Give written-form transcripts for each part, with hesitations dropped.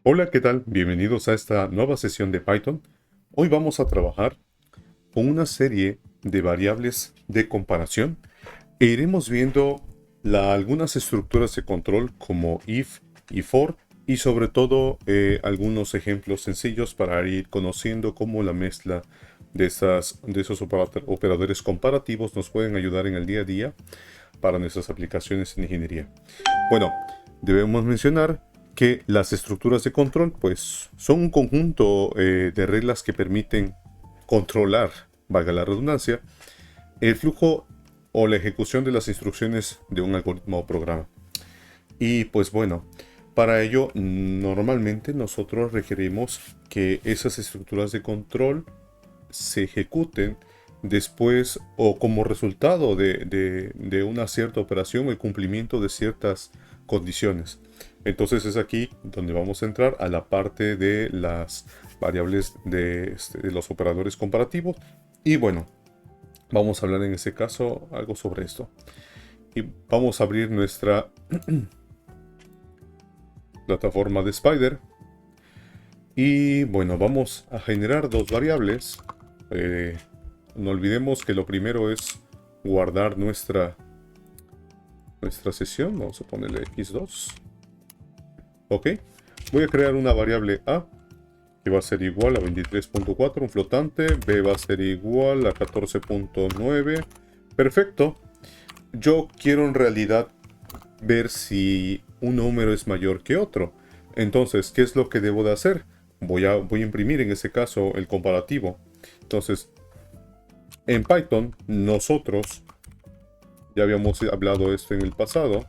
Hola, ¿qué tal? Bienvenidos a esta nueva sesión de Python. Hoy vamos a trabajar con una serie de variables de comparación e iremos viendo algunas estructuras de control como if y for y sobre todo algunos ejemplos sencillos para ir conociendo cómo la mezcla de esos operadores comparativos nos pueden ayudar en el día a día para nuestras aplicaciones en ingeniería. Bueno, debemos mencionar que las estructuras de control pues son un conjunto de reglas que permiten controlar, valga la redundancia, el flujo o la ejecución de las instrucciones de un algoritmo o programa. Y pues bueno, para ello normalmente nosotros requerimos que esas estructuras de control se ejecuten después o como resultado de una cierta operación o el cumplimiento de ciertas condiciones. Entonces es aquí donde vamos a entrar a la parte de las variables de los operadores comparativos. Y bueno, vamos a hablar en este caso algo sobre esto. Y vamos a abrir nuestra plataforma de Spider. Y bueno, vamos a generar dos variables. Eh, no olvidemos que lo primero es guardar nuestra sesión. Vamos a ponerle x2. Ok. Voy a crear una variable a que va a ser igual a 23.4, un flotante. B va a ser igual a 14.9. Perfecto. Yo quiero en realidad ver si un número es mayor que otro. Entonces, ¿qué es lo que debo de hacer? Voy a imprimir en este caso el comparativo. Entonces, en Python, nosotros ya habíamos hablado de esto en el pasado,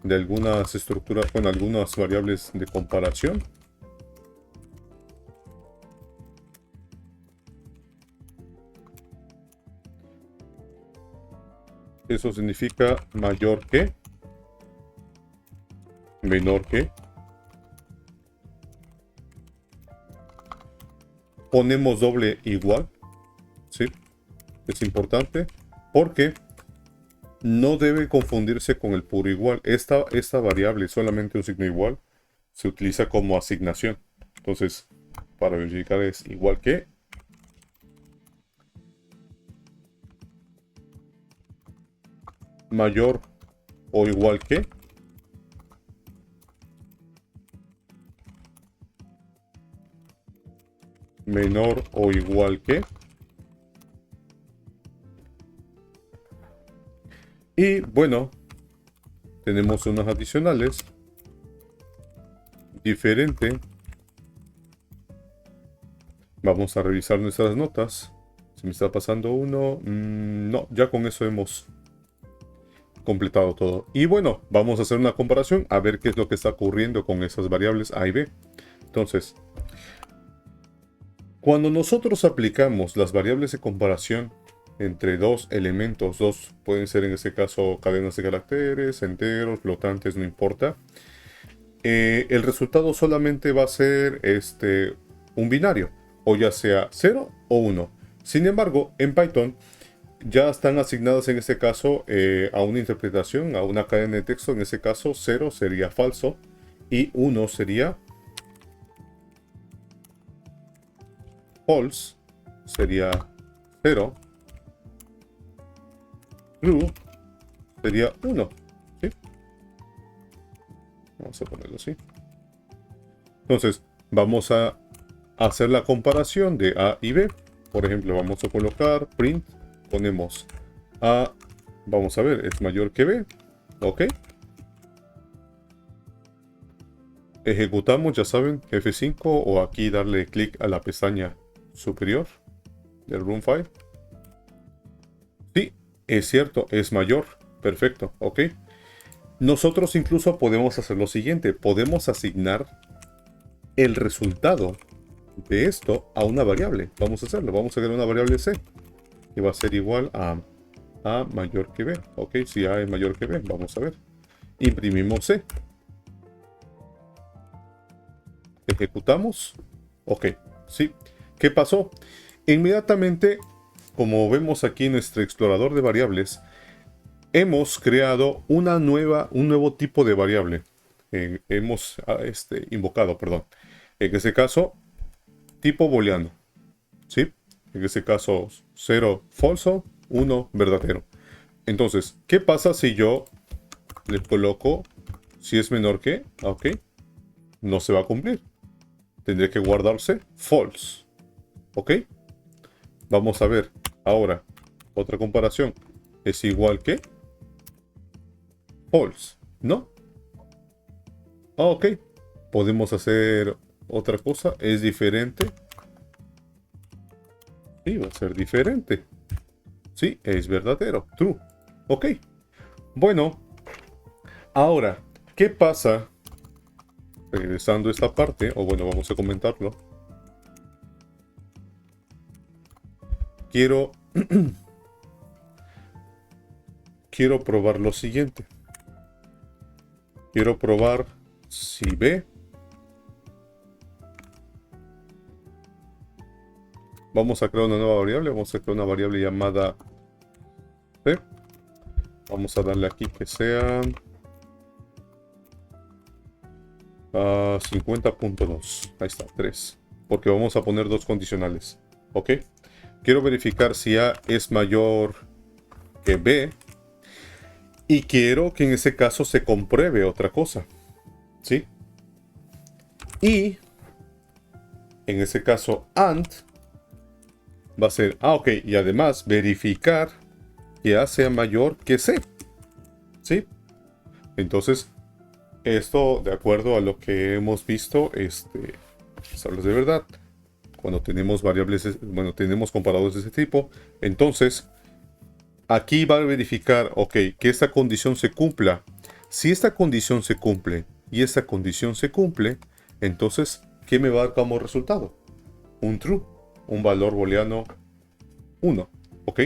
de algunas estructuras con algunas variables de comparación. Eso significa mayor que, menor que. Ponemos doble igual, ¿sí? Es importante porque no debe confundirse con el puro igual. Esta variable, solamente un signo igual, se utiliza como asignación. Entonces, para verificar es igual que, mayor o igual que, menor o igual que. Y bueno, tenemos unas adicionales. Diferente. Vamos a revisar nuestras notas. Se me está pasando uno. No, ya con eso hemos completado todo. Y bueno, vamos a hacer una comparación a ver qué es lo que está ocurriendo con esas variables A y B. Entonces, cuando nosotros aplicamos las variables de comparación entre dos elementos, dos pueden ser en este caso cadenas de caracteres, enteros, flotantes, no importa, el resultado solamente va a ser un binario, o ya sea 0 o 1. Sin embargo, en Python ya están asignadas en este caso a una interpretación, a una cadena de texto. En este caso 0 sería falso y 1 sería false, sería 0, true sería 1. ¿Sí? Vamos a ponerlo así. Entonces, vamos a hacer la comparación de A y B. Por ejemplo, vamos a colocar print, ponemos A, vamos a ver, es mayor que B. Ok. Ejecutamos, ya saben, F5 o aquí darle clic a la pestaña superior del Room File. Sí, es cierto, es mayor. Perfecto, ok. Nosotros incluso podemos hacer lo siguiente. Podemos asignar el resultado de esto a una variable. Vamos a hacerlo. Vamos a crear una variable C que va a ser igual a A mayor que B. Ok, si A es mayor que B, vamos a ver. Imprimimos C. Ejecutamos. Ok, sí. ¿Qué pasó? Inmediatamente, como vemos aquí en nuestro explorador de variables, hemos creado un nuevo tipo de variable. hemos invocado, perdón. En este caso, tipo booleano, ¿sí? En este caso, 0 falso, 1 verdadero. Entonces, ¿qué pasa si yo le coloco si es menor que? Ok, no se va a cumplir. Tendría que guardarse false. ¿Ok? Vamos a ver ahora otra comparación. ¿Es igual que? False. ¿No? Ok. Podemos hacer otra cosa. ¿Es diferente? Sí, va a ser diferente. Sí, es verdadero. True. Ok. Bueno, ahora, ¿qué pasa? Regresando a esta parte, o bueno, vamos a comentarlo. Quiero probar lo siguiente. Quiero probar si B. Vamos a crear una nueva variable. Vamos a crear una variable llamada C. Vamos a darle aquí que sea 50.2. Ahí está, 3. Porque vamos a poner dos condicionales. ¿Ok? Quiero verificar si A es mayor que B. Y quiero que en ese caso se compruebe otra cosa. ¿Sí? Y en ese caso AND va a ser, ok, y además verificar que A sea mayor que C. ¿Sí? Entonces, esto de acuerdo a lo que hemos visto, hablas de verdad. Cuando tenemos variables, bueno, tenemos comparadores de ese tipo, entonces aquí va a verificar, ok, que esta condición se cumpla. Si esta condición se cumple y esta condición se cumple, entonces, ¿qué me va a dar como resultado? Un true, un valor booleano 1, ¿ok?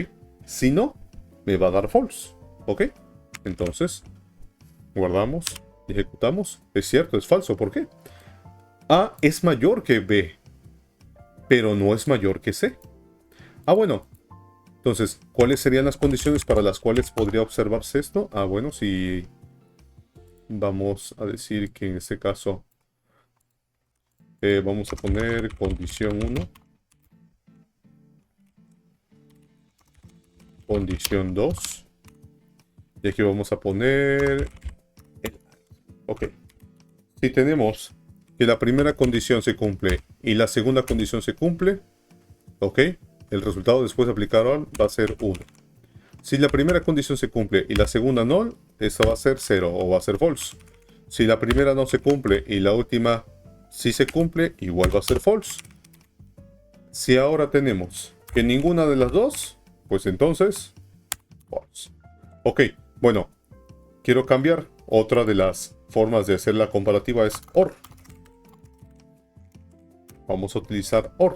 Si no, me va a dar false, ¿ok? Entonces, guardamos y ejecutamos. Es cierto, es falso, ¿por qué? A es mayor que B, pero no es mayor que C. Ah, bueno. Entonces, ¿cuáles serían las condiciones para las cuales podría observarse esto? Ah, bueno, si vamos a decir que en este caso vamos a poner condición 1, condición 2, y aquí vamos a poner... Ok. Si tenemos que la primera condición se cumple y la segunda condición se cumple, ok, el resultado después de aplicar on va a ser 1. Si la primera condición se cumple y la segunda no, esa va a ser 0 o va a ser false. Si la primera no se cumple y la última sí se cumple, igual va a ser false. Si ahora tenemos que ninguna de las dos, pues entonces false. Ok, bueno, quiero cambiar. Otra de las formas de hacer la comparativa es OR. Vamos a utilizar OR.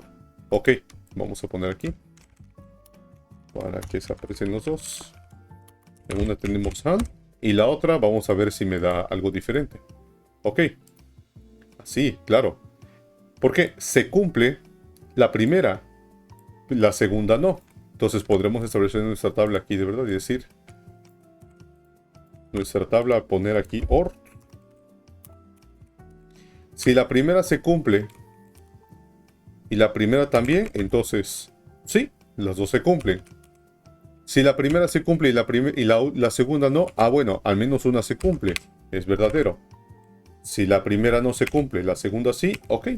Ok, vamos a poner aquí para que se aparecen los dos. En una tenemos AND y la otra vamos a ver si me da algo diferente. Ok, así, claro. Porque se cumple la primera, la segunda no. Entonces podremos establecer nuestra tabla aquí de verdad y decir nuestra tabla, poner aquí OR. Si la primera se cumple y la primera también, entonces sí, las dos se cumplen. Si la primera se cumple y la segunda no, ah bueno, al menos una se cumple, es verdadero. Si la primera no se cumple, la segunda sí, ok,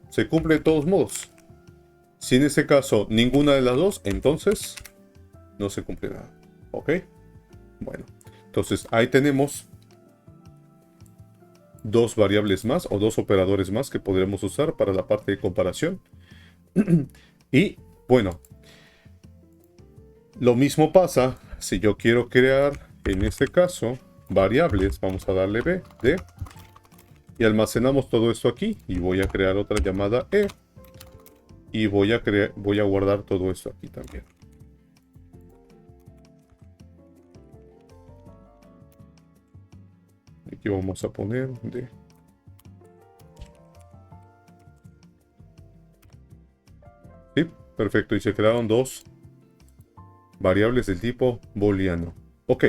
se cumple de todos modos. Si en este caso ninguna de las dos, entonces no se cumple nada, ok. Bueno, entonces ahí tenemos dos variables más o dos operadores más que podremos usar para la parte de comparación. Y bueno, lo mismo pasa si yo quiero crear, en este caso, variables. Vamos a darle b, d, y almacenamos todo esto aquí. Y voy a crear otra llamada e. Y voy a guardar todo esto aquí también. Aquí vamos a poner d. Sí, perfecto. Y se crearon dos variables del tipo booleano. Ok.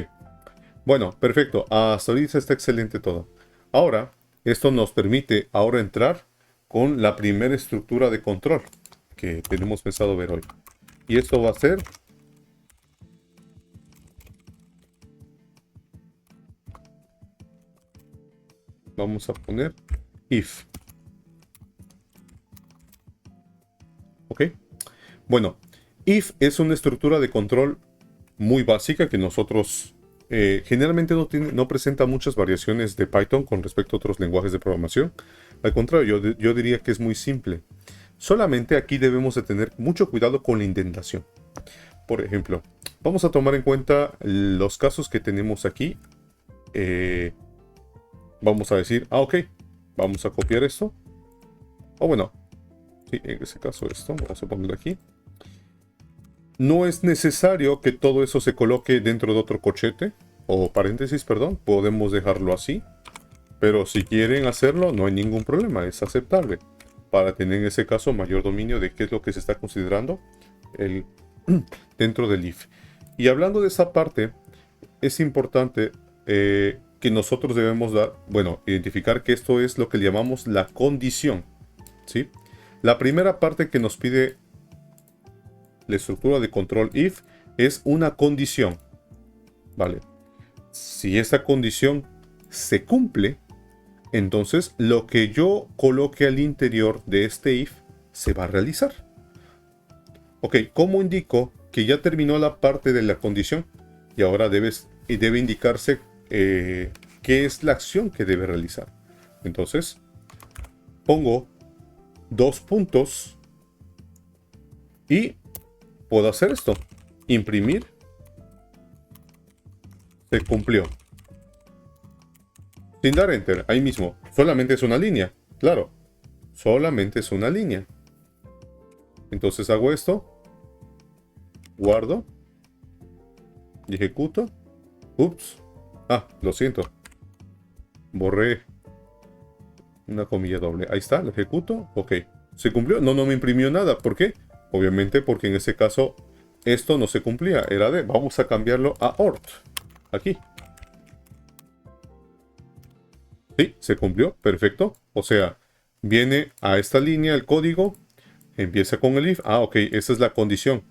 Bueno, perfecto. Hasta ahorita está excelente todo. Ahora Esto nos permite ahora entrar con la primera estructura de control que tenemos pensado ver hoy. Y esto va a ser vamos a poner if. ¿Ok? Bueno, if es una estructura de control muy básica que nosotros generalmente no presenta muchas variaciones de Python con respecto a otros lenguajes de programación. Al contrario, yo diría que es muy simple. Solamente aquí debemos de tener mucho cuidado con la indentación. Por ejemplo, vamos a tomar en cuenta los casos que tenemos aquí. Vamos a decir, ok, vamos a copiar esto. O bueno, sí, en ese caso esto, vamos a ponerlo aquí. No es necesario que todo eso se coloque dentro de otro corchete, o paréntesis, perdón, podemos dejarlo así. Pero si quieren hacerlo, no hay ningún problema, es aceptable. Para tener en ese caso mayor dominio de qué es lo que se está considerando dentro del if. Y hablando de esa parte, es importante que nosotros debemos identificar que esto es lo que llamamos la condición, ¿sí? La primera parte que nos pide la estructura de control if es una condición, ¿vale? Si esta condición se cumple, entonces lo que yo coloque al interior de este if se va a realizar. Ok, ¿cómo indico que ya terminó la parte de la condición? Y ahora debe indicarse qué es la acción que debe realizar. Entonces, pongo 2 puntos y puedo hacer esto. Imprimir. Se cumplió. Sin dar enter, ahí mismo. Solamente es una línea. Claro, solamente es una línea. Entonces hago esto. Guardo. Y ejecuto. Ups. Ah, lo siento. Borré una comilla doble. Ahí está, lo ejecuto. Ok. ¿Se cumplió? No me imprimió nada. ¿Por qué? Obviamente porque en ese caso esto no se cumplía. Era de, vamos a cambiarlo a ORT. Aquí. Sí, se cumplió. Perfecto. O sea, viene a esta línea el código. Empieza con el if. Ah, ok. Esa es la condición.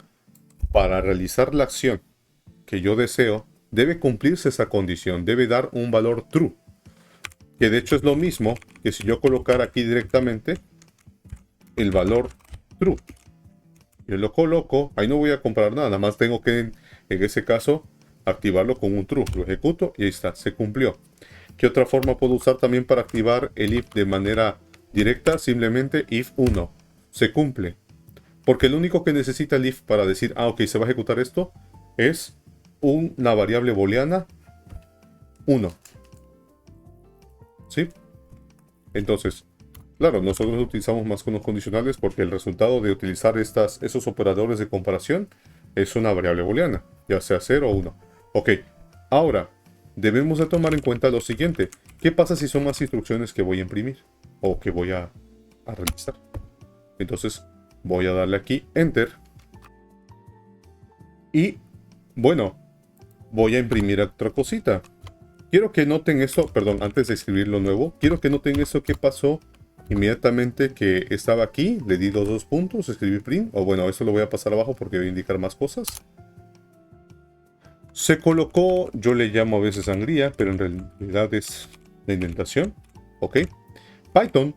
Para realizar la acción que yo deseo, debe cumplirse esa condición. Debe dar un valor true. Que de hecho es lo mismo que si yo colocara aquí directamente el valor true. Yo lo coloco, ahí no voy a comprar nada más tengo que en ese caso activarlo con un true. Lo ejecuto y ahí está, se cumplió. ¿Qué otra forma puedo usar también para activar el if de manera directa? Simplemente if 1. Se cumple. Porque lo único que necesita el if para decir, ah, ok, se va a ejecutar esto, es una variable booleana 1. ¿Sí? Entonces, claro, nosotros lo utilizamos más con los condicionales porque el resultado de utilizar esos operadores de comparación es una variable booleana, ya sea 0 o 1. Ok, ahora debemos de tomar en cuenta lo siguiente. ¿Qué pasa si son más instrucciones que voy a imprimir o que voy a realizar? Entonces voy a darle aquí Enter. Y bueno, voy a imprimir otra cosita. Quiero que noten eso, perdón, antes de escribir lo nuevo, quiero que noten eso que pasó inmediatamente que estaba aquí, le di los 2 puntos, escribí print, o bueno, eso lo voy a pasar abajo porque voy a indicar más cosas. Se colocó, yo le llamo a veces sangría, pero en realidad es la indentación, ¿ok? Python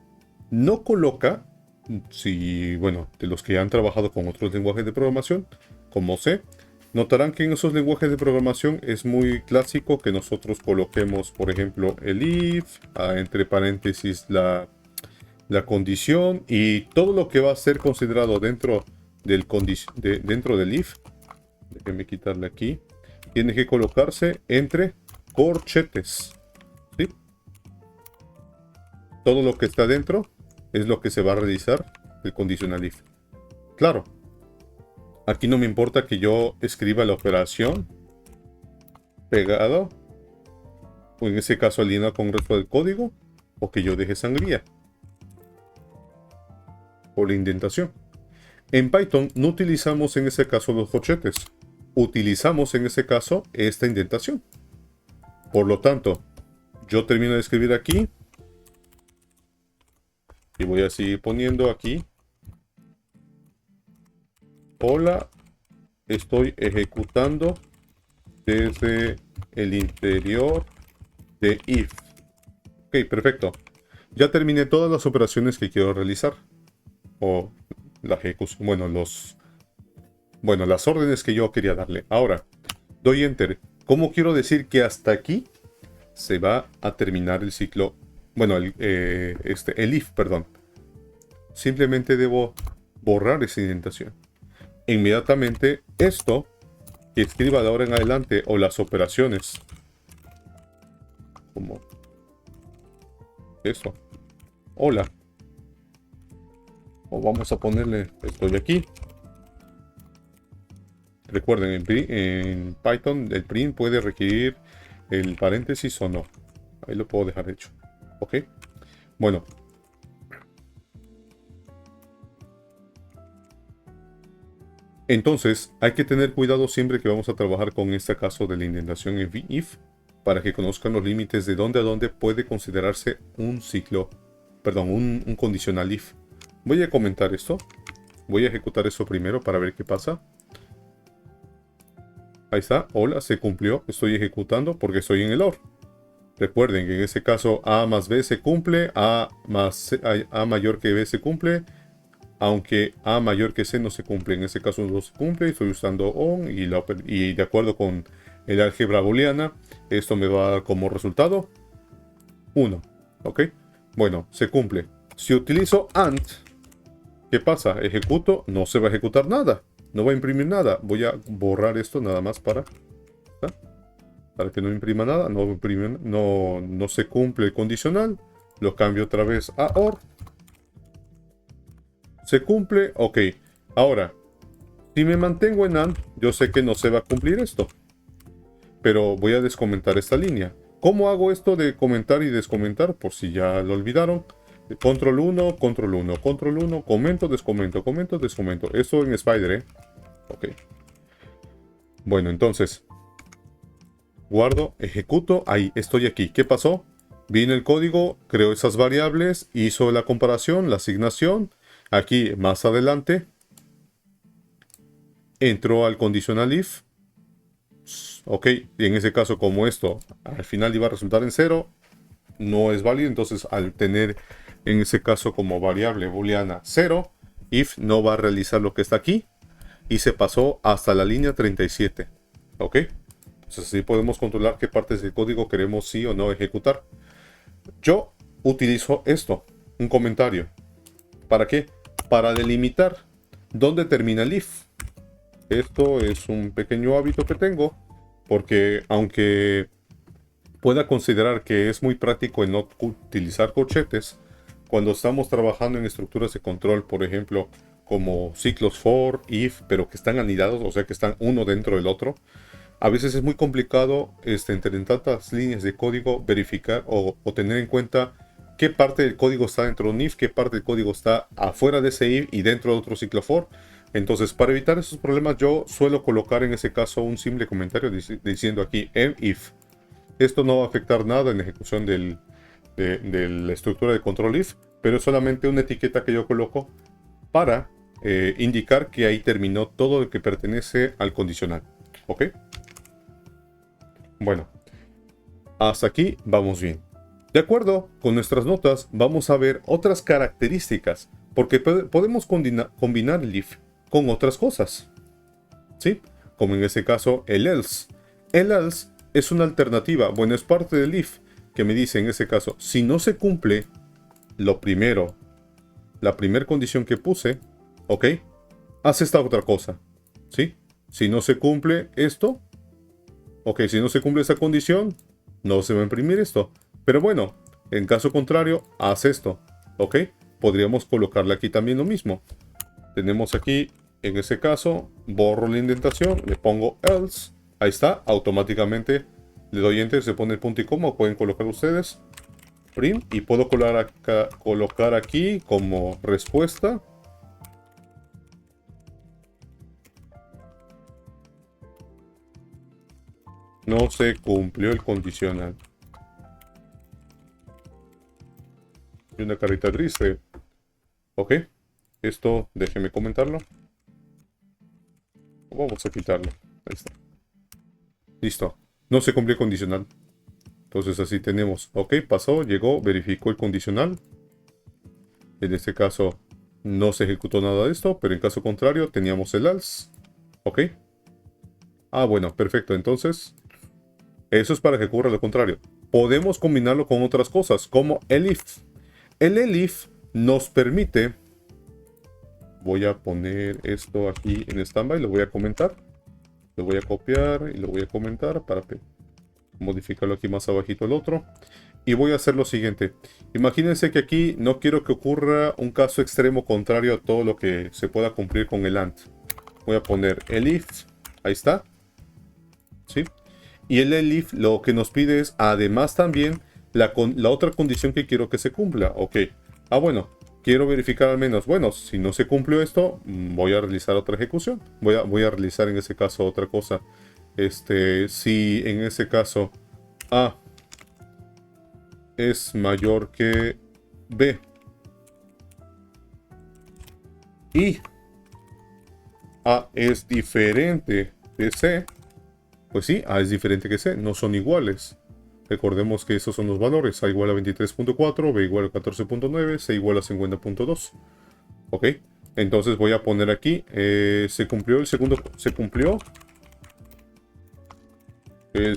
no coloca, si, bueno, de los que han trabajado con otros lenguajes de programación, como C, notarán que en esos lenguajes de programación es muy clásico que nosotros coloquemos, por ejemplo, el if, entre paréntesis la condición y todo lo que va a ser considerado dentro del if. Déjenme quitarle aquí. Tiene que colocarse entre corchetes. ¿Sí? Todo lo que está dentro es lo que se va a realizar el conditional if. Claro. Aquí no me importa que yo escriba la operación pegado, o en ese caso alineado con el resto del código, o que yo deje sangría o la indentación. En Python no utilizamos en ese caso los corchetes, utilizamos en ese caso esta indentación. Por lo tanto, yo termino de escribir aquí, Y voy a seguir poniendo aquí. Hola, estoy ejecutando desde el interior de if. Ok, perfecto. Ya terminé todas las operaciones que quiero realizar. O la ejecución, bueno, las órdenes que yo quería darle. Ahora, doy enter. ¿Cómo quiero decir que hasta aquí se va a terminar el ciclo? Bueno, el if, perdón. Simplemente debo borrar esa indentación. Inmediatamente esto que escriba de ahora en adelante o las operaciones como esto. Hola. O vamos a ponerle estoy aquí. Recuerden, en Python el print puede requerir el paréntesis o no. Ahí lo puedo dejar hecho. Ok. Bueno. Entonces, hay que tener cuidado siempre que vamos a trabajar con este caso de la indentación en if para que conozcan los límites de dónde a dónde puede considerarse un ciclo, perdón, un condicional if. Voy a comentar esto. Voy a ejecutar eso primero para ver qué pasa. Ahí está, hola, se cumplió. Estoy ejecutando porque estoy en el OR. Recuerden que en ese caso A más B se cumple, A mayor que B se cumple, aunque A mayor que C no se cumple. En ese caso no se cumple, estoy usando ON y de acuerdo con el álgebra booleana, esto me va a dar como resultado 1. ¿Ok? Bueno, se cumple. Si utilizo AND, ¿qué pasa? Ejecuto, no se va a ejecutar nada. No va a imprimir nada. Voy a borrar esto nada más para que no imprima nada. No se cumple el condicional. Lo cambio otra vez a OR. Se cumple. Ok. Ahora, si me mantengo en AND, yo sé que no se va a cumplir esto. Pero voy a descomentar esta línea. ¿Cómo hago esto de comentar y descomentar? Por si ya lo olvidaron. Control 1, control 1, control 1, comento, descomento, comento, descomento. Eso en Spider, ¿eh? Ok. Bueno, entonces, guardo, ejecuto, ahí, estoy aquí. ¿Qué pasó? Vine el código, creo esas variables, hizo la comparación, la asignación. Aquí, más adelante, entró al conditional if. Ok, y en ese caso, como esto al final iba a resultar en 0, no es válido. Entonces, al tener en ese caso como variable booleana 0, if no va a realizar lo que está aquí. Y se pasó hasta la línea 37. ¿Ok? Entonces así podemos controlar qué partes del código queremos sí o no ejecutar. Yo utilizo esto, un comentario. ¿Para qué? Para delimitar dónde termina el if. Esto es un pequeño hábito que tengo, porque aunque pueda considerar que es muy práctico el no utilizar corchetes, cuando estamos trabajando en estructuras de control, por ejemplo, como ciclos for, if, pero que están anidados, o sea que están uno dentro del otro, a veces es muy complicado entre tantas líneas de código verificar o tener en cuenta qué parte del código está dentro de un if, qué parte del código está afuera de ese if y dentro de otro ciclo for. Entonces, para evitar esos problemas, yo suelo colocar en ese caso un simple comentario diciendo aquí if. Esto no va a afectar nada en la ejecución de la estructura de control if, pero es solamente una etiqueta que yo coloco para indicar que ahí terminó todo lo que pertenece al condicional. ¿Ok? Bueno, hasta aquí vamos bien. De acuerdo con nuestras notas, vamos a ver otras características, porque podemos combinar el if con otras cosas. ¿Sí? Como en este caso el else. El else es una alternativa, bueno, es parte del if, que me dice en ese caso, si no se cumple lo primero, la primera condición que puse, ¿ok? Haz esta otra cosa, ¿sí? Si no se cumple esto, ok, si no se cumple esa condición, no se va a imprimir esto. Pero bueno, en caso contrario, haz esto, ¿ok? Podríamos colocarle aquí también lo mismo. Tenemos aquí, en ese caso, borro la indentación, le pongo else. Ahí está, automáticamente le doy enter, se pone el punto y coma, pueden colocar ustedes. Print, y puedo colocar aquí como respuesta. No se cumplió el condicional. Y una carita triste. Ok, esto déjeme comentarlo. Vamos a quitarlo. Ahí está. Listo. No se cumplió el condicional. Entonces así tenemos. Ok, pasó, llegó, verificó el condicional. En este caso no se ejecutó nada de esto, pero en caso contrario teníamos el else. Ok. Ah, bueno, perfecto. Entonces, eso es para que ocurra lo contrario. Podemos combinarlo con otras cosas, como el if. El elif nos permite... Voy a poner esto aquí en standby, lo voy a comentar. Lo voy a copiar y lo voy a comentar para modificarlo aquí más abajito el otro. Y voy a hacer lo siguiente. Imagínense que aquí no quiero que ocurra un caso extremo contrario a todo lo que se pueda cumplir con el AND. Voy a poner el if. Ahí está. ¿Sí? Y el elif lo que nos pide es además también la otra condición que quiero que se cumpla. Ok. Ah, bueno. Quiero verificar al menos. Bueno, si no se cumplió esto, voy a realizar otra ejecución. Voy a realizar en ese caso otra cosa. Si en ese caso A es mayor que B y A es diferente de C, pues sí, A es diferente que C, no son iguales. Recordemos que esos son los valores, A igual a 23.4, B igual a 14.9, C igual a 50.2. Ok, entonces voy a poner aquí, se cumplió el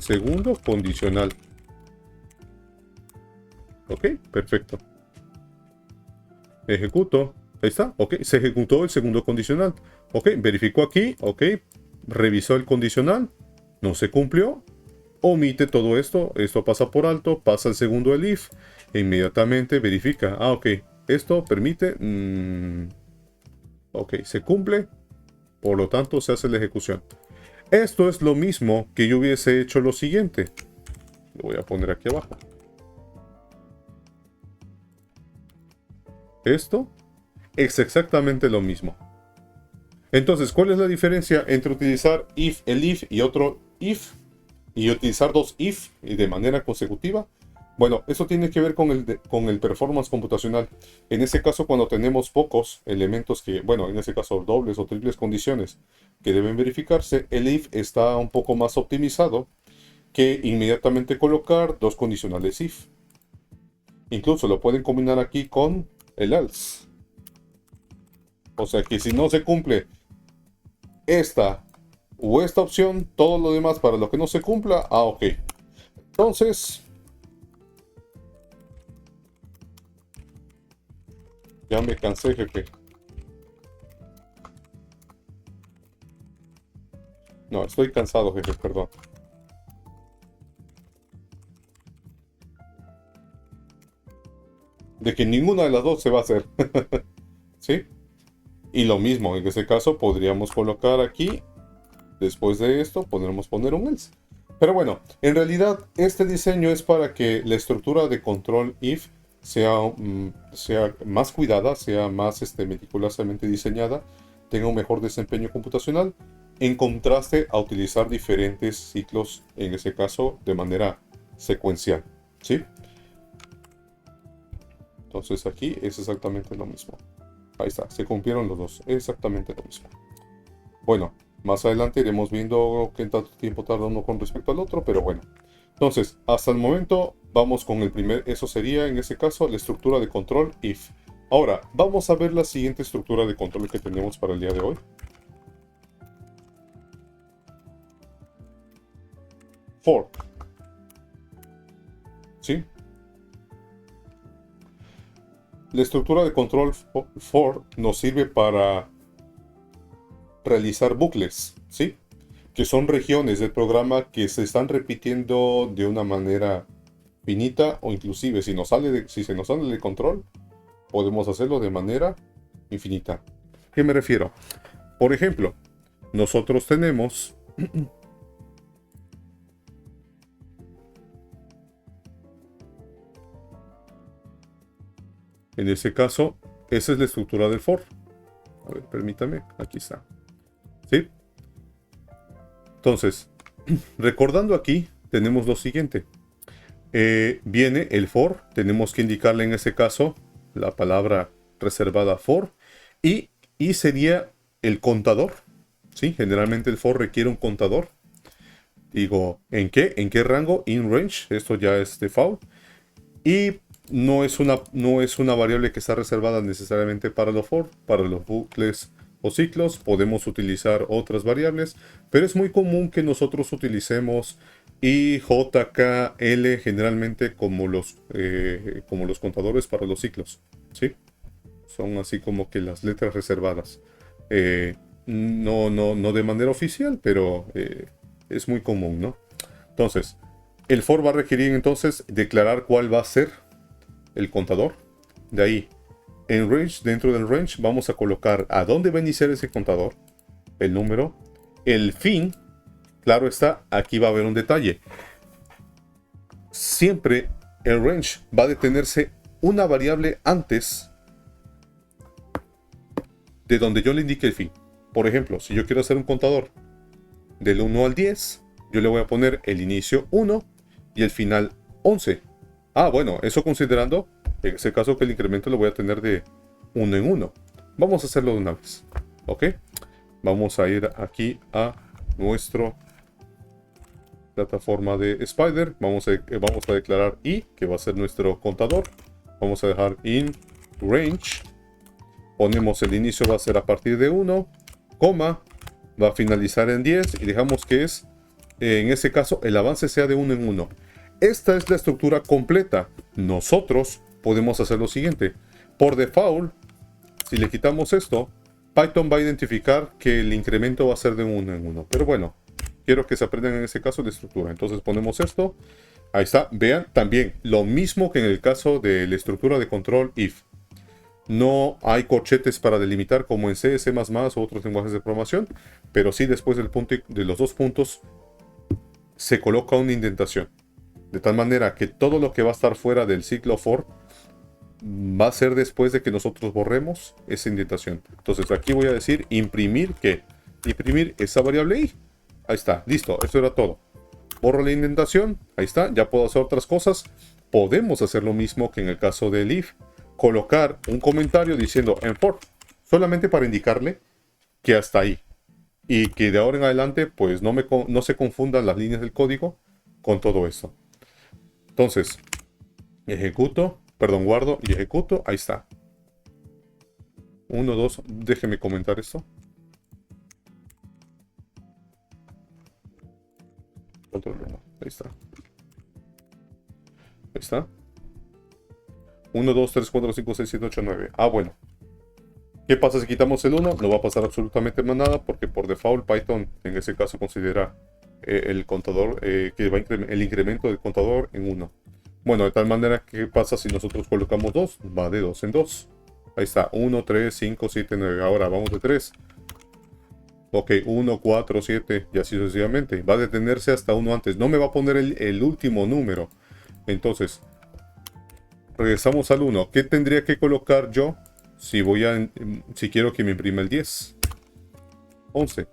segundo condicional. Ok, perfecto. Ejecuto. Ahí está, ok. Se ejecutó el segundo condicional. Ok, verificó aquí, ok. Revisó el condicional. No se cumplió. Omite todo esto. Esto pasa por alto. Pasa el segundo el if. E inmediatamente verifica. Ah, ok. Esto permite. Ok, se cumple. Por lo tanto, se hace la ejecución. Esto es lo mismo que yo hubiese hecho lo siguiente. Lo voy a poner aquí abajo. Esto es exactamente lo mismo. Entonces, ¿cuál es la diferencia entre utilizar el if y otro if? Y utilizar dos if de manera consecutiva. Bueno, eso tiene que ver con el performance computacional. En ese caso, cuando tenemos pocos elementos que, bueno, en ese caso dobles o triples condiciones que deben verificarse, el if está un poco más optimizado que inmediatamente colocar dos condicionales if. Incluso lo pueden combinar aquí con el else. O sea que si no se cumple esta o esta opción, todo lo demás para lo que no se cumpla, ah, ok. Entonces, ya me cansé, jefe. No, estoy cansado, jefe, perdón. De que ninguna de las dos se va a hacer. ¿Sí? Y lo mismo, en este caso podríamos colocar aquí, después de esto, podremos poner un else. Pero bueno, en realidad este diseño es para que la estructura de control if sea más cuidada, sea más meticulosamente diseñada, tenga un mejor desempeño computacional, en contraste a utilizar diferentes ciclos, en ese caso, de manera secuencial. ¿Sí? Entonces aquí es exactamente lo mismo. Ahí está, se cumplieron los dos, exactamente lo mismo. Bueno, más adelante iremos viendo qué tanto tiempo tarda uno con respecto al otro, pero bueno. Entonces, hasta el momento vamos con el primer, eso sería en ese caso la estructura de control if. Ahora, vamos a ver la siguiente estructura de control que tenemos para el día de hoy. For. ¿Sí? La estructura de control for nos sirve para realizar bucles, ¿sí? Que son regiones del programa que se están repitiendo de una manera finita o inclusive si se nos sale de control, podemos hacerlo de manera infinita. ¿Qué me refiero? Por ejemplo, nosotros tenemos en ese caso, esa es la estructura del for. A ver, permítame, aquí está. ¿Sí? Entonces, recordando aquí, tenemos lo siguiente. Viene el for, tenemos que indicarle en ese caso la palabra reservada for y sería el contador. ¿Sí? Generalmente el for requiere un contador. Digo, ¿en qué? ¿En qué rango? In range. Esto ya es default. Y no es una variable que está reservada necesariamente para los for. Para los bucles o ciclos podemos utilizar otras variables. Pero es muy común que nosotros utilicemos I, J, K, L generalmente como los contadores para los ciclos. ¿Sí? Son así como que las letras reservadas. No de manera oficial, pero es muy común, ¿no? Entonces, el for va a requerir entonces declarar cuál va a ser el contador. De ahí, en range, dentro del range, vamos a colocar a dónde va a iniciar ese contador, el número, el fin. Claro está, aquí va a haber un detalle. Siempre el range va a detenerse una variable antes de donde yo le indique el fin. Por ejemplo, si yo quiero hacer un contador del 1 al 10, yo le voy a poner el inicio 1 y el final 11. Ah, bueno, eso considerando en ese caso que el incremento lo voy a tener de 1 en 1. Vamos a hacerlo de una vez. ¿Ok? Vamos a ir aquí a nuestra plataforma de Spider. Vamos a declarar i, que va a ser nuestro contador. Vamos a dejar in range. Ponemos el inicio va a ser a partir de 1, coma, va a finalizar en 10 y dejamos que es, en ese caso, el avance sea de 1 en 1. Esta es la estructura completa. Nosotros podemos hacer lo siguiente. Por default, si le quitamos esto, Python va a identificar que el incremento va a ser de 1 en 1. Pero bueno, quiero que se aprendan en ese caso la estructura. Entonces ponemos esto. Ahí está. Vean también lo mismo que en el caso de la estructura de control if. No hay corchetes para delimitar como en C, C++ u otros lenguajes de programación, pero sí después del punto de los dos puntos se coloca una indentación. De tal manera que todo lo que va a estar fuera del ciclo for va a ser después de que nosotros borremos esa indentación. Entonces aquí voy a decir imprimir ¿qué? Imprimir esa variable i. Ahí está, listo, eso era todo. Borro la indentación, ahí está, ya puedo hacer otras cosas. Podemos hacer lo mismo que en el caso del if. Colocar un comentario diciendo en for, solamente para indicarle que hasta ahí y que de ahora en adelante pues no se confundan las líneas del código con todo esto. Entonces guardo y ejecuto. Ahí está. 1, 2, déjeme comentar esto. Control 1, ahí está. Ahí está. 1, 2, 3, 4, 5, 6, 7, 8, 9. Ah, bueno. ¿Qué pasa si quitamos el 1? No va a pasar absolutamente más nada porque por default Python en ese caso considera el contador, que va el incremento del contador en 1. Bueno, de tal manera que ¿qué pasa si nosotros colocamos 2? Va de 2 en 2. Ahí está, 1, 3, 5, 7, 9. Ahora vamos de 3. Ok, 1, 4, 7 y así sucesivamente. Va a detenerse hasta 1 antes. No me va a poner el último número. Entonces, regresamos al 1. ¿Qué tendría que colocar yo si quiero que me imprima el 10? 11.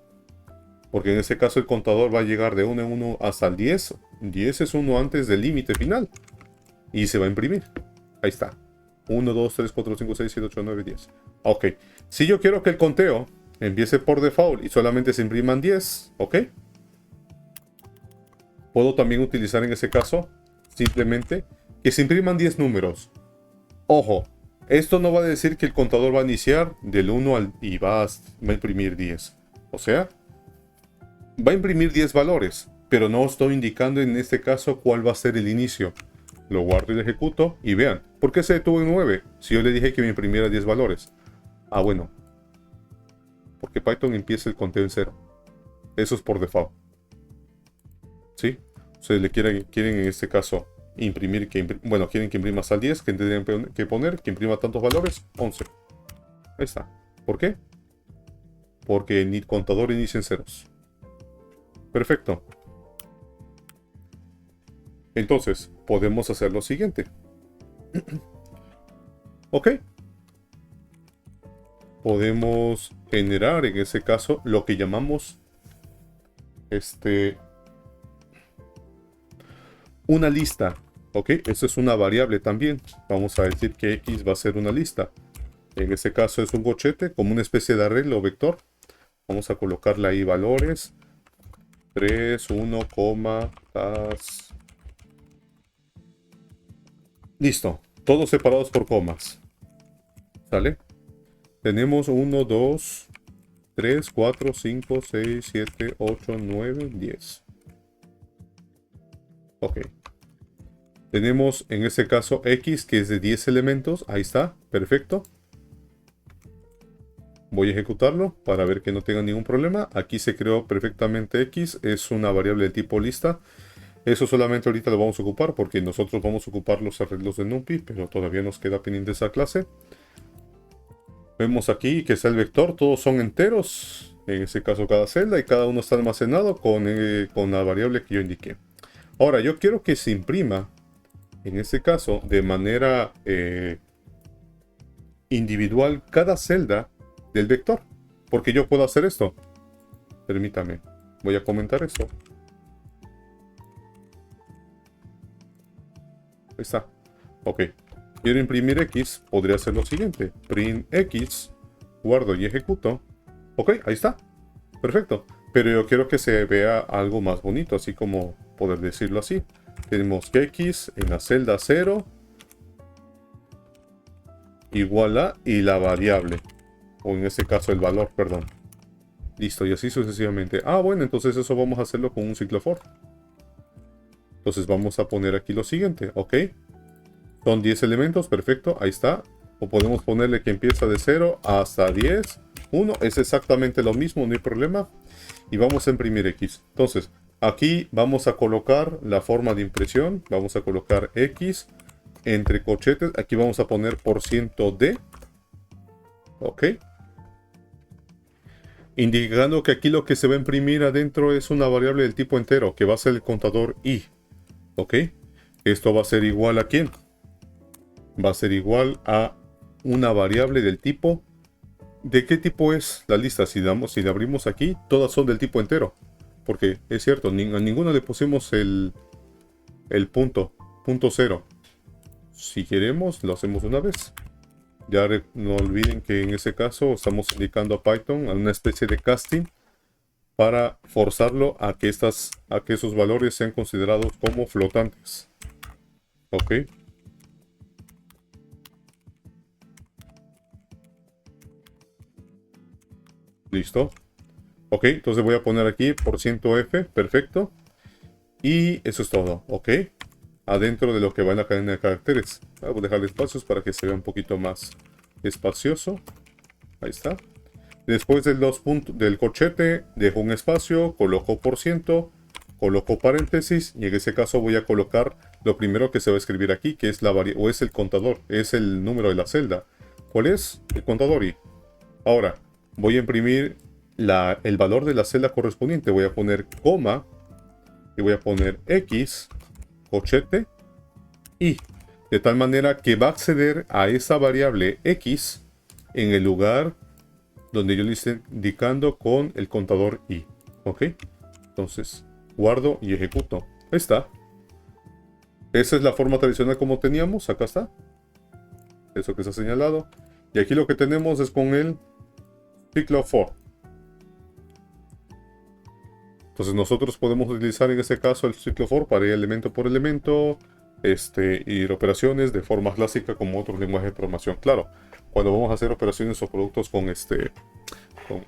Porque en ese caso el contador va a llegar de 1 en 1 hasta el 10. 10 es 1 antes del límite final. Y se va a imprimir. Ahí está. 1, 2, 3, 4, 5, 6, 7, 8, 9, 10. Ok. Si yo quiero que el conteo empiece por default y solamente se impriman 10, ¿ok? Puedo también utilizar en ese caso simplemente que se impriman 10 números. Ojo, esto no va a decir que el contador va a iniciar del 1 y va a imprimir 10. O sea, va a imprimir 10 valores, pero no estoy indicando en este caso cuál va a ser el inicio. Lo guardo y lo ejecuto y vean, ¿por qué se detuvo en 9? Si yo le dije que me imprimiera 10 valores. Ah, bueno, porque Python empieza el conteo en 0. Eso es por default. ¿Sí? Ustedes le quieren en este caso imprimir, quieren que imprima hasta el 10, que tendrían que poner que imprima tantos valores, 11. Ahí está. ¿Por qué? Porque el contador inicia en ceros. Perfecto. Entonces, podemos hacer lo siguiente. Ok. Podemos generar en ese caso lo que llamamos una lista. Ok, eso es una variable también. Vamos a decir que x va a ser una lista. En este caso es un corchete, como una especie de arreglo vector. Vamos a colocarle ahí valores. 3, 1, tas. Listo. Todos separados por comas. ¿Sale? Tenemos 1, 2, 3, 4, 5, 6, 7, 8, 9, 10. Ok. Tenemos en este caso X, que es de 10 elementos. Ahí está. Perfecto. Voy a ejecutarlo para ver que no tenga ningún problema. Aquí se creó perfectamente X. Es una variable de tipo lista. Eso solamente ahorita lo vamos a ocupar porque nosotros vamos a ocupar los arreglos de NumPy, pero todavía nos queda pendiente esa clase. Vemos aquí que está el vector. Todos son enteros. En este caso cada celda y cada uno está almacenado con la variable que yo indiqué. Ahora yo quiero que se imprima, en este caso, de manera individual cada celda del vector. Porque yo puedo hacer esto. Permítame. Voy a comentar esto. Ahí está. Ok. Quiero imprimir X. Podría hacer lo siguiente. Print X. Guardo y ejecuto. Ok, ahí está. Perfecto. Pero yo quiero que se vea algo más bonito. Así como poder decirlo así. Tenemos que X en la celda 0. Igual a y la variable. O en este caso el valor, perdón. Listo, y así sucesivamente. Ah, bueno, entonces eso vamos a hacerlo con un ciclo for. Entonces vamos a poner aquí lo siguiente, ok. Son 10 elementos, perfecto, ahí está. O podemos ponerle que empieza de 0 hasta 10. 1 es exactamente lo mismo, no hay problema. Y vamos a imprimir X. Entonces, aquí vamos a colocar la forma de impresión. Vamos a colocar X entre corchetes. Aquí vamos a poner %d. Ok. Indicando que aquí lo que se va a imprimir adentro es una variable del tipo entero, que va a ser el contador i. ¿Ok? Esto va a ser igual a ¿quién? Va a ser igual a una variable del tipo... ¿De qué tipo es la lista? Si le abrimos aquí, todas son del tipo entero. Porque es cierto, a ninguna le pusimos el punto 0. Si queremos, lo hacemos una vez. Ya no olviden que en ese caso estamos indicando a Python a una especie de casting para forzarlo a que esos valores sean considerados como flotantes. Ok. Listo. Ok, entonces voy a poner aquí %f, perfecto. Y eso es todo, ok. Adentro de lo que va en la cadena de caracteres. Voy a dejarle espacios para que se vea un poquito más espacioso. Ahí está. Después de los puntos del corchete, dejo un espacio, coloco %, coloco paréntesis y en ese caso voy a colocar lo primero que se va a escribir aquí, que es la variable, o es el contador, es el número de la celda. ¿Cuál es? El contador i. Ahora, voy a imprimir el valor de la celda correspondiente. Voy a poner coma y voy a poner X, corchete, y de tal manera que va a acceder a esa variable X en el lugar donde yo le estoy indicando con el contador i. Ok, entonces guardo y ejecuto. Ahí está. Esa es la forma tradicional como teníamos. Acá está. Eso que está señalado. Y aquí lo que tenemos es con el ciclo for. Entonces nosotros podemos utilizar en este caso el ciclo for para ir elemento por elemento, ir operaciones de forma clásica como otros lenguajes de programación. Claro, cuando vamos a hacer operaciones o productos con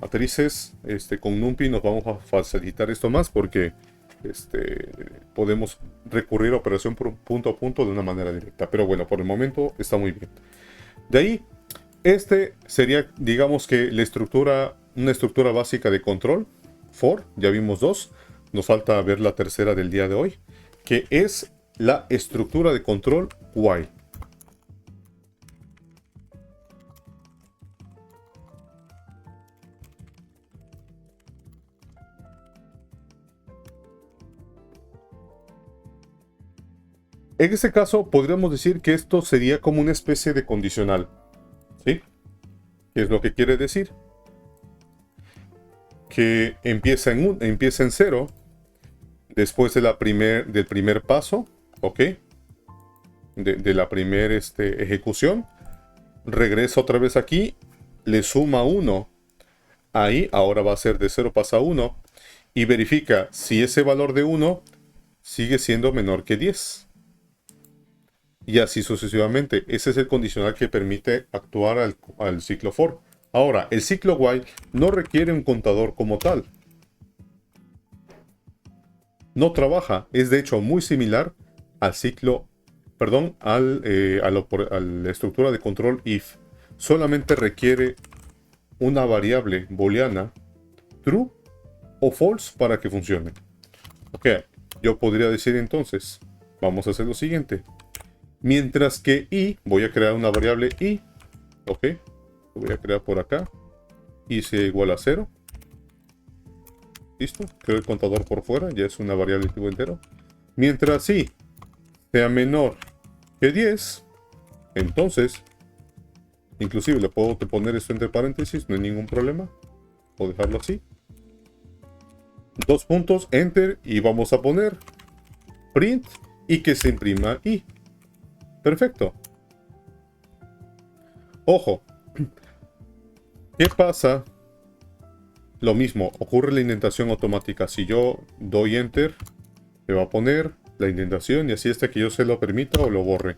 matrices, con NumPy nos vamos a facilitar esto más porque podemos recurrir a operación por punto a punto de una manera directa. Pero bueno, por el momento está muy bien. De ahí, sería, digamos que una estructura básica de control. For, ya vimos dos, nos falta ver la tercera del día de hoy, que es la estructura de control while. En este caso, podríamos decir que esto sería como una especie de condicional. ¿Sí? ¿Qué es lo que quiere decir? Que empieza en 0 después del primer paso, ¿ok? De la primera ejecución. regresa otra vez aquí, le suma 1. Ahí, ahora va a ser de 0 pasa a 1. Y verifica si ese valor de 1 sigue siendo menor que 10. Y así sucesivamente. Ese es el condicional que permite actuar al ciclo for. Ahora, el ciclo while no requiere un contador como tal. No trabaja. Es de hecho muy similar al ciclo, perdón, a la estructura de control if. Solamente requiere una variable booleana true o false para que funcione. Ok, yo podría decir entonces, vamos a hacer lo siguiente. Mientras que i, voy a crear una variable i. Ok, lo voy a crear por acá. I sea igual a 0. Listo, creo el contador por fuera, ya es una variable tipo entero. Mientras i sea menor que 10, entonces, inclusive le puedo poner esto entre paréntesis, no hay ningún problema. O dejarlo así. 2 puntos, enter, y vamos a poner print y que se imprima i. Perfecto. Ojo, ¿qué pasa? Lo mismo, ocurre la indentación automática. Si yo doy enter, me va a poner la indentación y así hasta que yo se lo permita o lo borre.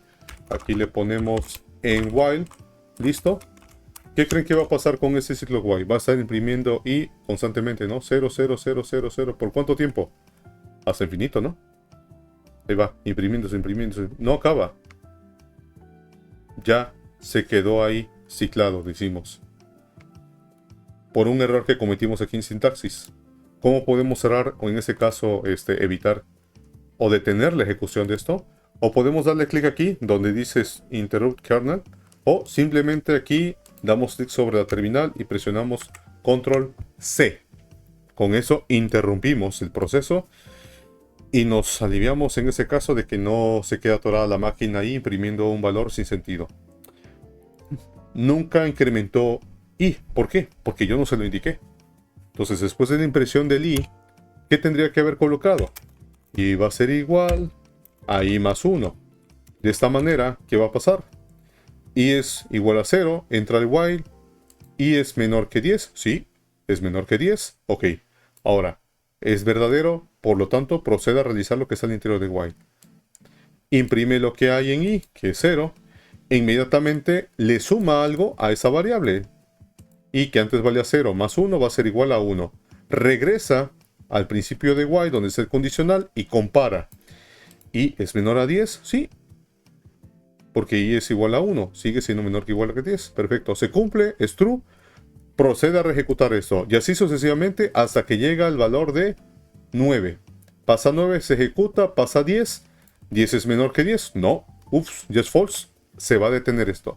Aquí le ponemos en while. Listo. ¿Qué creen que va a pasar con ese ciclo while? Va a estar imprimiendo i constantemente, ¿no? 0, 0, 0, 0, 0. ¿Por cuánto tiempo? Hasta infinito, ¿no? Ahí va, imprimiéndose, imprimiéndose. No acaba. Ya se quedó ahí ciclado, decimos. Por un error que cometimos aquí en sintaxis. ¿Cómo podemos cerrar o en ese caso evitar o detener la ejecución de esto? O podemos darle clic aquí donde dice interrupt kernel, o simplemente aquí damos clic sobre la terminal y presionamos control C. Con eso interrumpimos el proceso y nos aliviamos en ese caso de que no se queda atorada la máquina ahí imprimiendo un valor sin sentido. Nunca incrementó i. ¿Por qué? Porque yo no se lo indiqué. Entonces, después de la impresión del i, ¿qué tendría que haber colocado? Y va a ser igual a i más 1. De esta manera, ¿qué va a pasar? I es igual a 0, entra el while. I es menor que 10. Sí, es menor que 10. Ok. Ahora, es verdadero, por lo tanto, procede a realizar lo que está al interior del while. Imprime lo que hay en i, que es 0. E inmediatamente le suma algo a esa variable. Y que antes valía 0 más 1 va a ser igual a 1. Regresa al principio de while donde es el condicional y compara. ¿I es menor a 10? Sí. Porque i es igual a 1. Sigue siendo menor que igual a 10. Perfecto. Se cumple, es true. Procede a reejecutar esto. Y así sucesivamente hasta que llega al valor de 9. Pasa 9, se ejecuta, pasa 10. 10 es menor que 10. No. Ups, ya es false. Se va a detener esto.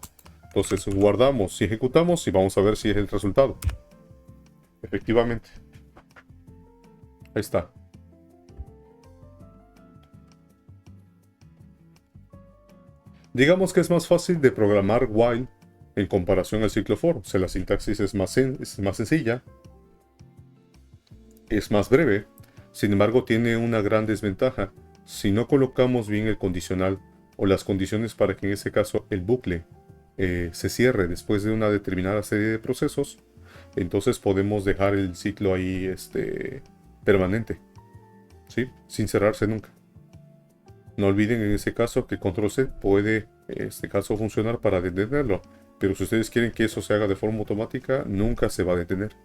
Entonces guardamos y ejecutamos y vamos a ver si es el resultado. Efectivamente. Ahí está. Digamos que es más fácil de programar while en comparación al ciclo for. O sea, la sintaxis es más sencilla. Es más breve. Sin embargo, tiene una gran desventaja. Si no colocamos bien el condicional o las condiciones para que en ese caso el bucle se cierre después de una determinada serie de procesos, entonces podemos dejar el ciclo ahí permanente, ¿sí? Sin cerrarse nunca. No olviden en ese caso que control C puede en este caso funcionar para detenerlo, pero si ustedes quieren que eso se haga de forma automática, nunca se va a detener.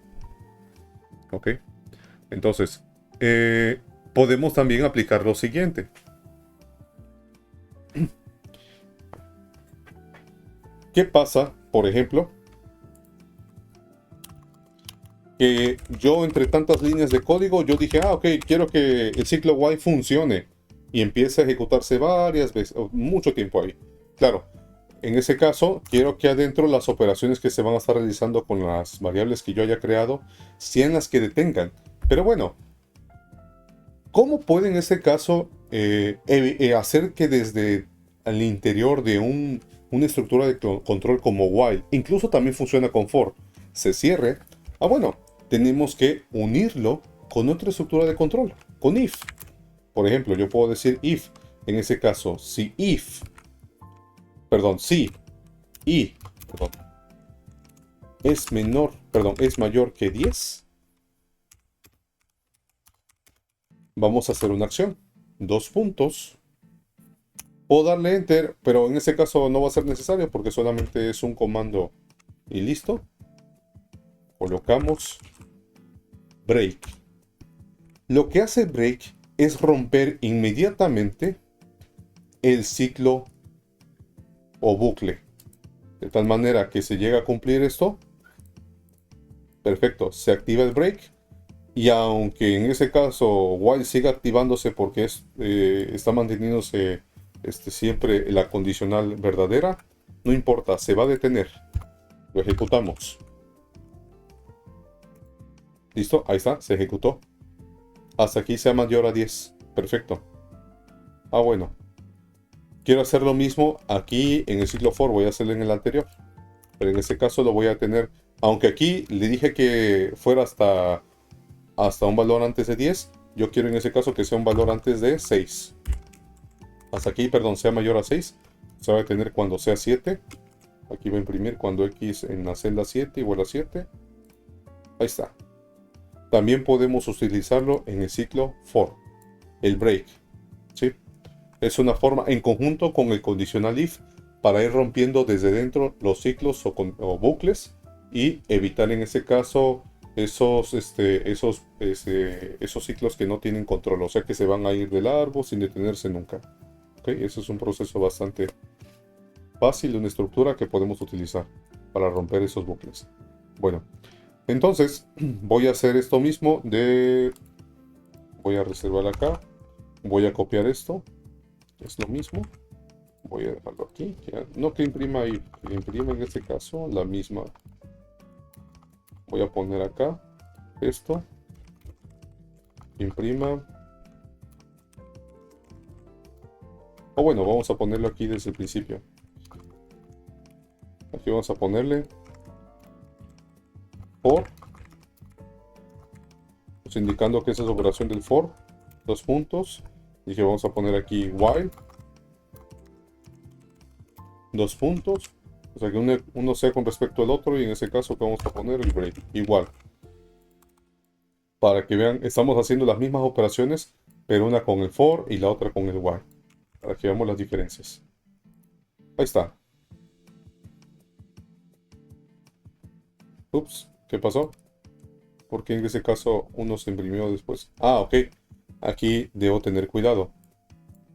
¿Ok? Entonces, podemos también aplicar lo siguiente. ¿Qué pasa, por ejemplo, que yo entre tantas líneas de código, yo dije, ok, quiero que el ciclo while funcione y empiece a ejecutarse varias veces, mucho tiempo ahí. Claro, en ese caso, quiero que adentro las operaciones que se van a estar realizando con las variables que yo haya creado sean las que detengan. Pero bueno, ¿cómo puede en este caso hacer que desde el interior de una estructura de control como while, incluso también funciona con for, se cierre? Ah, bueno, tenemos que unirlo con otra estructura de control, con if. Por ejemplo, yo puedo decir if, en ese caso, si i perdón, es menor, perdón, es mayor que 10, vamos a hacer una acción. 2 puntos. Puedo darle enter, pero en este caso no va a ser necesario porque solamente es un comando y listo. Colocamos break. Lo que hace break es romper inmediatamente el ciclo o bucle. De tal manera que se llega a cumplir esto. Perfecto, se activa el break. Y aunque en ese caso while siga activándose porque está manteniéndose siempre la condicional verdadera, no importa, se va a detener. Lo ejecutamos. Listo, ahí está, se ejecutó. Hasta aquí sea mayor a 10. Perfecto. Ah, bueno. Quiero hacer lo mismo aquí en el ciclo for, voy a hacerlo en el anterior. Pero en este caso lo voy a tener, aunque aquí le dije que fuera hasta un valor antes de 10, yo quiero en ese caso que sea un valor antes de 6. Hasta aquí, perdón, sea mayor a 6. Se va a detener cuando sea 7. Aquí va a imprimir cuando X en la celda 7 igual a 7. Ahí está. También podemos utilizarlo en el ciclo for, el break. ¿Sí? Es una forma en conjunto con el conditional if para ir rompiendo desde dentro los ciclos o bucles y evitar en ese caso esos ciclos que no tienen control, o sea que se van a ir de largo sin detenerse nunca. ¿Okay? Eso es un proceso bastante fácil de una estructura que podemos utilizar para romper esos bucles. Bueno, entonces voy a hacer esto mismo voy a reservar acá, voy a copiar esto, es lo mismo, voy a dejarlo aquí, no que imprima ahí, que imprima en este caso la misma. Voy a poner acá esto, imprima, o bueno, vamos a ponerlo aquí desde el principio. Aquí vamos a ponerle for, pues indicando que esa es la operación del for, 2 puntos. Dije vamos a poner aquí while, 2 puntos, o sea que uno sea con respecto al otro, y en ese caso que vamos a poner el break igual, para que vean, estamos haciendo las mismas operaciones, pero una con el for y la otra con el while, para que veamos las diferencias. Ahí está. Ups, ¿qué pasó? Porque en ese caso uno se imprimió después. Ah, ok. Aquí debo tener cuidado.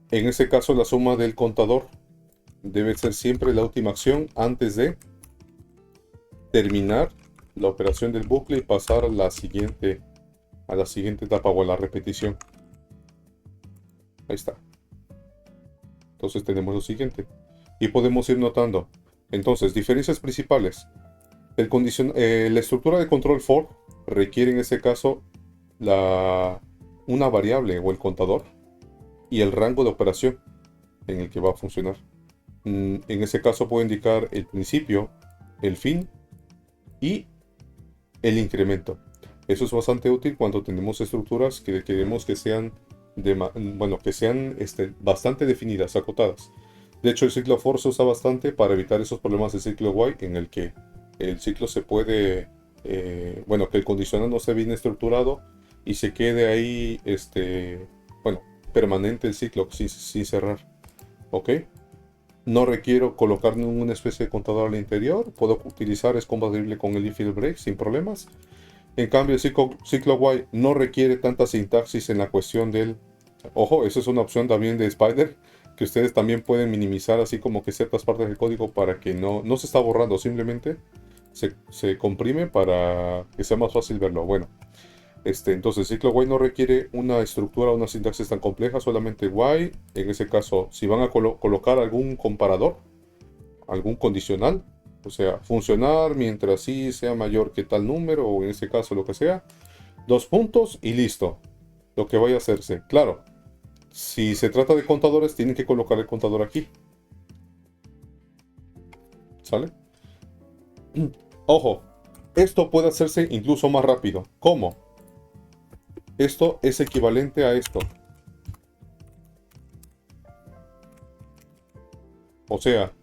En ese caso la suma del contador debe ser siempre la última acción antes de terminar la operación del bucle y pasar a la siguiente etapa o a la repetición. Ahí está. Entonces tenemos lo siguiente. Y podemos ir notando. Entonces, diferencias principales. La estructura de control for requiere en ese caso una variable o el contador y el rango de operación en el que va a funcionar. En ese caso puedo indicar el principio, el fin y el incremento. Eso es bastante útil cuando tenemos estructuras que queremos que sean bastante definidas, acotadas. De hecho, el ciclo for se usa bastante para evitar esos problemas del ciclo while en el que el ciclo se puede, que el condicional no esté bien estructurado y se quede ahí, permanente el ciclo sin cerrar. ¿Ok? No requiero colocar ninguna especie de contador al interior. Puedo utilizar, es compatible con el if y el break sin problemas. En cambio, el ciclo while no requiere tanta sintaxis en la cuestión del... Ojo, eso es una opción también de Spider, que ustedes también pueden minimizar así como que ciertas partes del código para que no se está borrando, simplemente se comprime para que sea más fácil verlo. Bueno, entonces ciclo while no requiere una estructura o una sintaxis tan compleja, solamente while. En ese caso, si van a colocar algún comparador, algún condicional, o sea, funcionar mientras sí sea mayor que tal número, o en este caso lo que sea, 2 puntos y listo. Lo que vaya a hacerse. Claro, si se trata de contadores, tienen que colocar el contador aquí. ¿Sale? Ojo, esto puede hacerse incluso más rápido. ¿Cómo? Esto es equivalente a esto. O sea,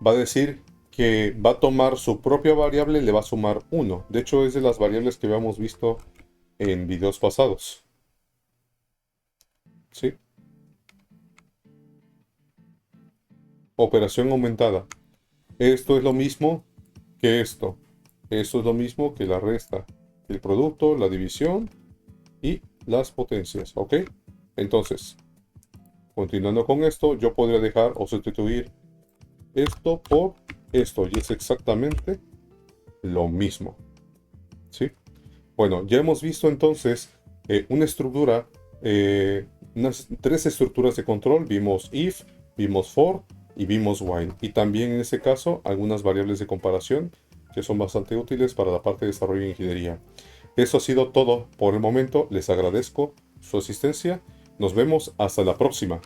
va a decir que va a tomar su propia variable y le va a sumar 1. De hecho, es de las variables que habíamos visto en videos pasados. ¿Sí? Operación aumentada. Esto es lo mismo que esto. Esto es lo mismo que la resta, el producto, la división y las potencias. ¿Ok? Entonces, continuando con esto, yo podría dejar o sustituir esto por esto. Y es exactamente lo mismo. ¿Sí? Bueno, ya hemos visto entonces una estructura, unas tres estructuras de control. Vimos if, vimos for y vimos while. Y también en este caso algunas variables de comparación que son bastante útiles para la parte de desarrollo de ingeniería. Eso ha sido todo por el momento. Les agradezco su asistencia. Nos vemos hasta la próxima.